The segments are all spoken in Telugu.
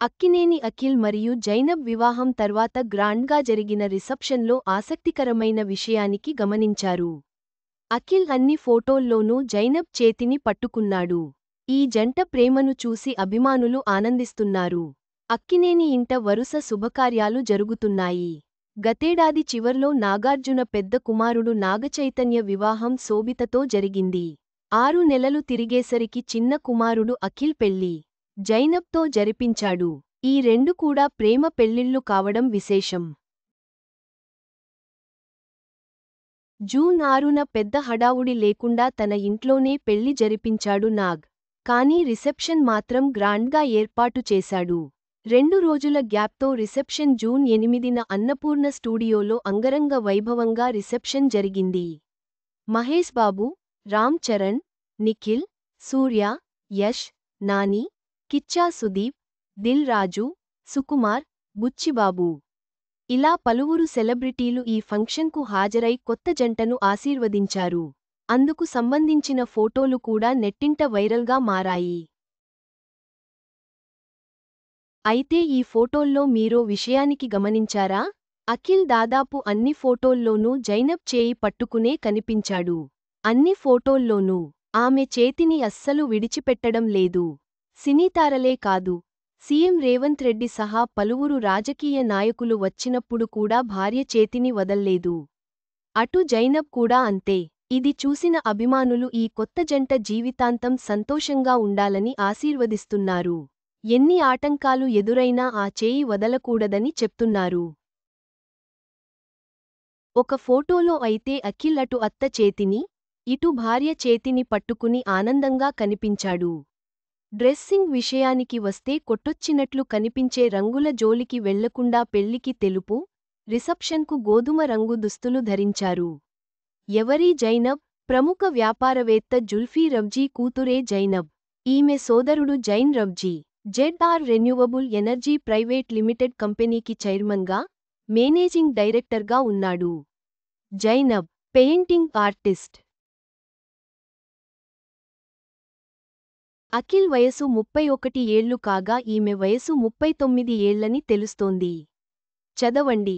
అక్కినేని అఖిల్ మరియు జైనబ్ వివాహం తర్వాత గ్రాండ్గా జరిగిన రిసెప్షన్లో ఆసక్తికరమైన విషయానికి గమనించారు. అఖిల్ అన్ని ఫోటోల్లోనూ జైనబ్ చేతిని పట్టుకున్నాడు. ఈ జంట ప్రేమను చూసి అభిమానులు ఆనందిస్తున్నారు. అక్కినేని ఇంట వరుస శుభకార్యాలు జరుగుతున్నాయి. గతేడాది చివర్లో నాగార్జున పెద్ద కుమారుడు నాగచైతన్య వివాహం శోభితతో జరిగింది. 6 నెలలు తిరిగేసరికి చిన్న కుమారుడు అఖిల్ పెళ్లి జైనబ్తో జరిపించాడు. ఈ రెండు కూడా ప్రేమ పెళ్లిళ్లు కావడం విశేషం. జూన్ 6న పెద్ద హడావుడి లేకుండా తన ఇంట్లోనే పెళ్లి జరిపించాడు నాగ్. కానీ రిసెప్షన్ మాత్రం గ్రాండ్గా ఏర్పాటు చేశాడు. 2 రోజుల గ్యాప్తో రిసెప్షన్ జూన్ 8న అన్నపూర్ణ స్టూడియోలో అంగరంగ వైభవంగా రిసెప్షన్ జరిగింది. మహేశ్ బాబు, రామ్ చరణ్, నిఖిల్, సూర్య, యష్, నాని, కిచ్చా సుదీప్, దిల్ రాజు, సుకుమార్, బుచ్చిబాబు ఇలా పలువురు సెలబ్రిటీలు ఈ ఫంక్షన్కు హాజరై కొత్త జంటను ఆశీర్వదించారు. అందుకు సంబంధించిన ఫోటోలు కూడా నెట్టింట వైరల్గా మారాయి. అయితే ఈ ఫోటోల్లో మీరో విషయానికి గమనించారా? అఖిల్ దాదాపు అన్ని ఫోటోల్లోనూ జైనబ్ చేయి పట్టుకునే కనిపించాడు. అన్ని ఫోటోల్లోనూ ఆమె చేతిని అస్సలు విడిచిపెట్టడం లేదు. సినీతారలే కాదు, సీఎం రేవంత్ రెడ్డి సహా పలువురు రాజకీయ నాయకులు వచ్చినప్పుడు కూడా భార్య చేతిని వదల్లేదు. అటు జైనబ్ కూడా అంతే. ఇది చూసిన అభిమానులు ఈ కొత్త జంట జీవితాంతం సంతోషంగా ఉండాలని ఆశీర్వదిస్తున్నారు. ఎన్ని ఆటంకాలు ఎదురైనా ఆ చేయి వదలకూడదని చెప్తున్నారు. ఒక ఫోటోలో అయితే అఖిల్ అటు అత్త చేతిని, ఇటు భార్య చేతిని పట్టుకుని ఆనందంగా కనిపించాడు. డ్రెస్సింగ్ విషయానికి వస్తే కొట్టొచ్చినట్లు కనిపించే రంగుల జోలికి వెళ్లకుండా పెళ్లికి తెలుపు, రిసెప్షన్కు గోధుమ రంగు దుస్తులు ధరించారు. ఎవరీ జైనబ్? ప్రముఖ వ్యాపారవేత్త జుల్ఫీ రబ్జీ కూతురే జైనబ్. ఈమె సోదరుడు Zain Rabjee Z R renewable energy private limited కంపెనీకి చైర్మన్గా, మేనేజింగ్ డైరెక్టర్గా ఉన్నాడు. Zainab painting artist. అఖిల్ వయసు 31 ఏళ్లు కాగా ఈమె వయసు 39 ఏళ్లని తెలుస్తోంది. చదవండి.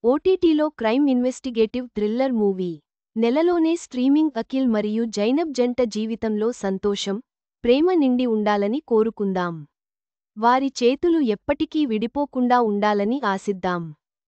ఓటీటీలో క్రైమ్ ఇన్వెస్టిగేటివ్ థ్రిల్లర్ మూవీ. నెలలోనే స్ట్రీమింగ్. అఖిల్ మరియు జైనబ్ జంట జీవితంలో సంతోషం, ప్రేమ నిండి ఉండాలని కోరుకుందాం. వారి చేతులు ఎప్పటికీ విడిపోకుండా ఉండాలని ఆశిద్దాం.